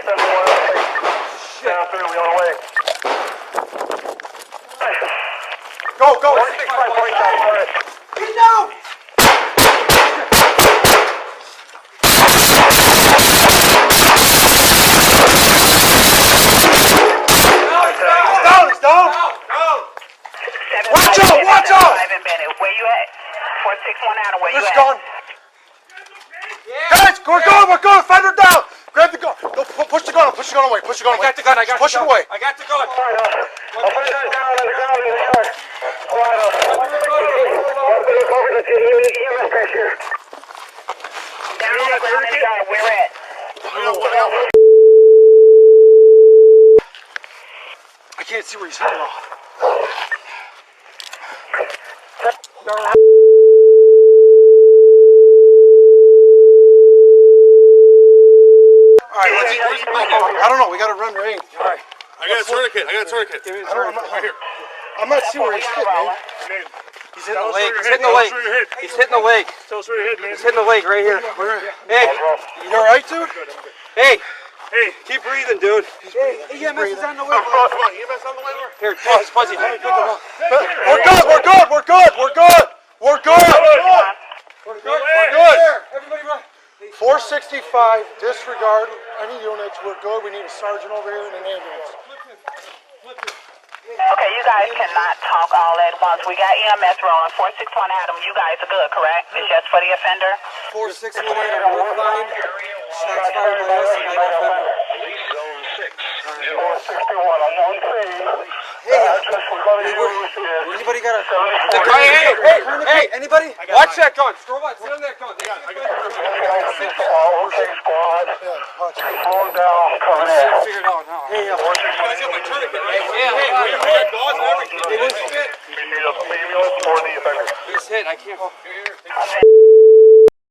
Down through, we on the way. Go, go! Get down! He's down! Watch out! Watch out! Where you at? 461 Adam, where you It's at? gone. Guys, we're going, fender down! Grab the gun. No, push the gun away, push the gun away. I got the gun, I got push the gun. Push it away. I got the gun. I'll put it down on the ground in the yard. Over to the EMS pressure. Down on the ground in the yard, where at? I can't see where he's hitting off. Alright, I don't know, we gotta run range. Alright. I got a tourniquet. I'm not seeing where he's hitting, man. He's hitting the leg. He's hitting the leg. He's hitting the leg. Tell us where you're hitting, man. He's hitting the leg right here. Hey, You alright, dude? hey, Hey, keep breathing, dude. EMS is on the way. come on. EMS on the way, bro. Here, Fuzzy. We're good. We're good. Everybody run. 465, disregard any units. We're good. We need a sergeant over here and an ambulance. Okay, you guys cannot talk all at once. We got EMS rolling. 461 Adam, you guys are good, correct? It's just for the offender? 461, we're fine. Shots fired by us and I got fed. 461, I'm on scene. Hey, anybody got a... Hey, anybody? Watch that gun. Scroll by. Sit on that gun. Okay, squad. Calm down, coming in. Figure it out now. Hey, You guys got my tourniquet, right? Yeah, we got gauze and everything. We need a ambulance for the offender. he's hit. I can't...